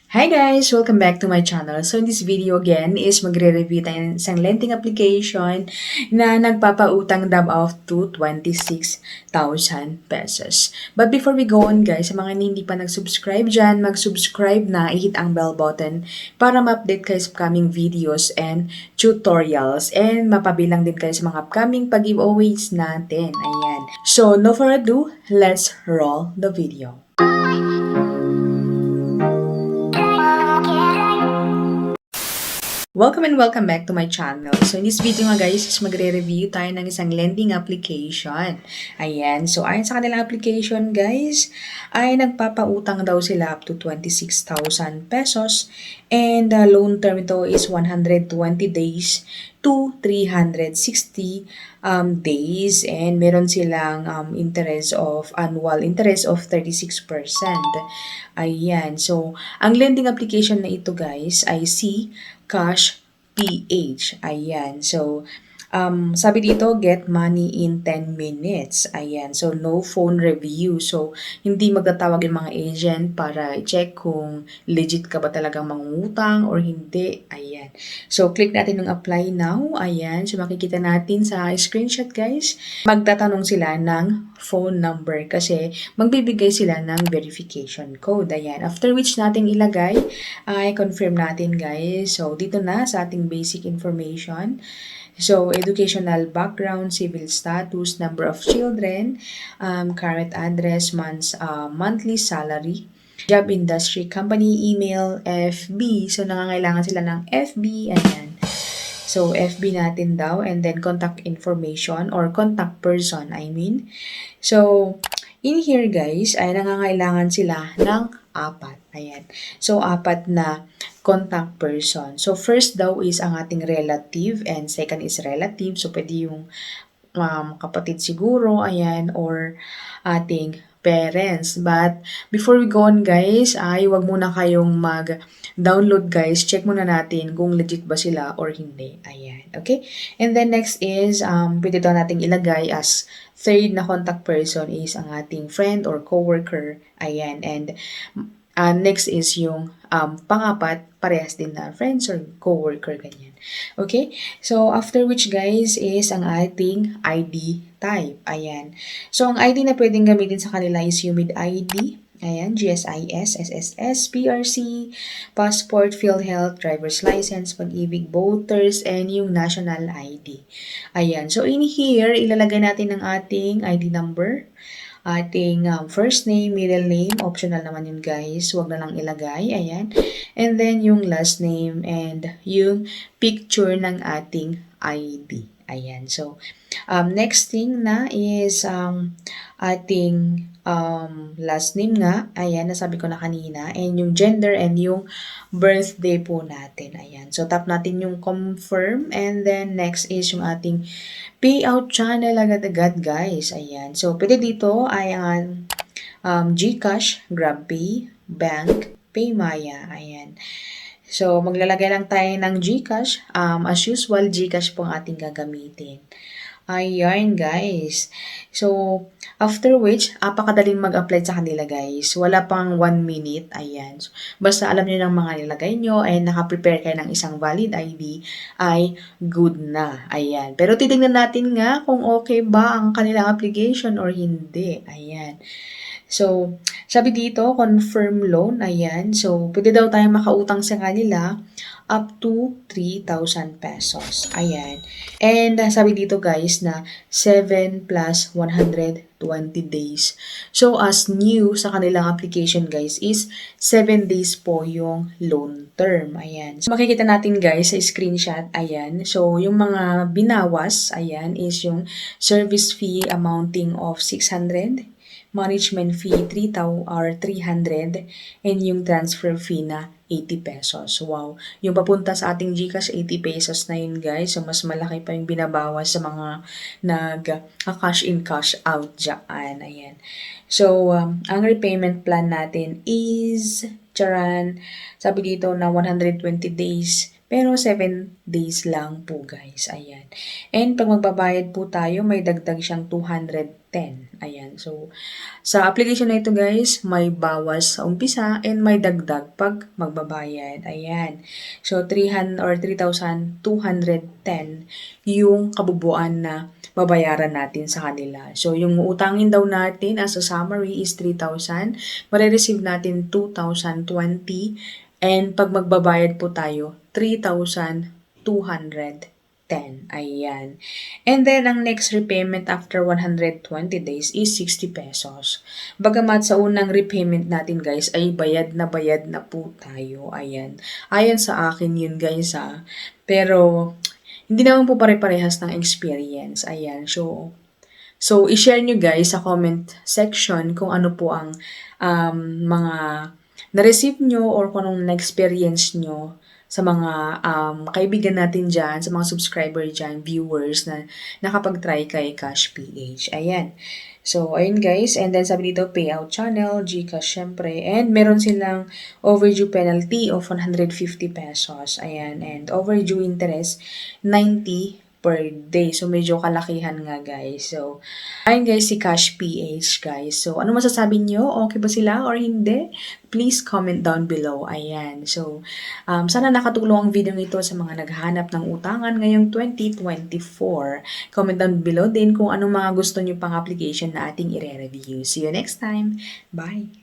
Hi guys! Welcome back to my channel. So in this video again is magre-review tayo ng isang lending application na nagpapautang daw of to 26,000 pesos. But before we go on guys, sa mga hindi pa nag-subscribe dyan, mag-subscribe na, i-hit ang bell button para ma-update kayo sa upcoming videos and tutorials. And mapabilang din kayo sa mga upcoming pag-giveaways natin. Ayan. So no further ado, let's roll the video. Welcome and welcome back to my channel. So in this video nga guys, is magre-review tayo ng isang lending application. Ayan, so ayon sa kanilang application guys, ay nagpapautang daw sila up to 26,000 pesos and the loan term ito is 120 days to 360 days and meron silang annual interest of 36%. Ayan, so ang lending application na ito guys ay Cash PH. Ayan. So, sabi dito, get money in 10 minutes. Ayan. So, no phone review. So, hindi magtatawag yung mga agent para i-check kung legit ka ba talagang mangungutang or hindi. Ayan. So, click natin yung apply now. Ayan. So, makikita natin sa screenshot guys. Magtatanong sila ng phone number kasi magbibigay sila ng verification code. Ayan. After which natin ilagay, ay confirm natin guys. So, dito na sa ating basic information. So, educational background, civil status, number of children, current address, monthly salary, job industry, company email, FB. So, nangangailangan sila ng FB. Ayan. So, FB natin daw and then contact information or contact person, I mean. So, in here guys, ay nangangailangan sila ng apat. Ayan. So, apat na contact person. So, first daw is ang ating relative and second is relative. So, pwede yung kapatid siguro, ayan, or ating parents. But, before we go on guys, ay wag muna kayong mag-download guys. Check muna natin kung legit ba sila or hindi. Ayan, okay? And then next is, pwede daw nating ilagay as third na contact person is ang ating friend or coworker. Ayan, and next is yung pangapat, parehas din na friends or coworker, ganyan. Okay? So, after which guys is ang ating ID type. Ayan. So, ang ID na pwedeng gamitin sa kanila is UMID ID. Ayan, GSIS, SSS, PRC, passport, PhilHealth, driver's license, pag-ibig, voters, and yung national ID. Ayan. So, in here, ilalagay natin ang ating ID number, ating first name, middle name, optional naman yun guys, wag na lang ilagay, ayan. And then yung last name and yung picture ng ating ID. Ayan, so next thing na is ating last name nga, ayan, nasabi ko na kanina, and yung gender and yung birthday po natin, ayan. So tap natin yung confirm and then next is yung ating payout channel agad-agad guys, ayan. So pwede dito ay ang GCash, GrabPay, Bank, PayMaya, ayan. So, maglalagay lang tayo ng GCash. As usual, GCash po ang ating gagamitin. Ayan, guys. So, after which, apakadaling mag-apply sa kanila, guys. Wala pang 1 minute. Ayan. So, basta alam niyo ng mga nilagay nyo and nakaprepare kayo ng isang valid ID, ay good na. Ayan. Pero titignan natin nga kung okay ba ang kanilang application or hindi. Ayan. So, sabi dito, confirm loan, ayan. So, pwede daw tayong makautang sa kanila up to 3,000 pesos. Ayan. And sabi dito guys na 7 plus 120 days. So, as new sa kanilang application guys is 7 days po yung loan term. Ayan. So, makikita natin guys sa screenshot, ayan. So, yung mga binawas, ayan, is yung service fee amounting of 600, management fee 300 and yung transfer fee na 80 pesos. Wow. Yung papunta sa ating GCash, 80 pesos na yun guys. So, mas malaki pa yung binabawas sa mga nag-cash in, cash out dyan. Ayan. So, ang repayment plan natin is, charan, sabi dito na 120 days Pero 7 days lang po guys. Ayan. And pag magbabayad po tayo, may dagdag siyang 210. Ayan. So, sa application na ito guys, may bawas sa umpisa and may dagdag pag magbabayad. Ayan. So, 300 or 3,210 yung kabubuan na babayaran natin sa kanila. So, yung utangin daw natin as a summary is 3,000. Marireceive natin 2,020. And pag magbabayad po tayo, 3,210. Ayan. And then, ang next repayment after 120 days is 60 pesos. Bagamat sa unang repayment natin guys, ay bayad na po tayo. Ayan. Ayon sa akin yun guys ha. Pero, hindi naman po pare-parehas ng experience. Ayan. So i-share nyo guys sa comment section kung ano po ang mga na-receive nyo or kung anong na-experience nyo sa mga kaibigan natin dyan, sa mga subscriber dyan, viewers na nakapag-try kay Cash PH. Ayan. So, ayun guys. And then sabi dito, payout channel, GCash syempre. And meron silang overdue penalty of 150 pesos. Ayan. And overdue interest, 90 per day. So, medyo kalakihan nga guys. So, ayun guys, si Cash PH guys. So, ano masasabi nyo? Okay ba sila or hindi? Please comment down below. Ayan. So, sana nakatulong ang video nito sa mga naghahanap ng utangan ngayong 2024. Comment down below din kung anong mga gusto nyo pang application na ating i-review. See you next time. Bye!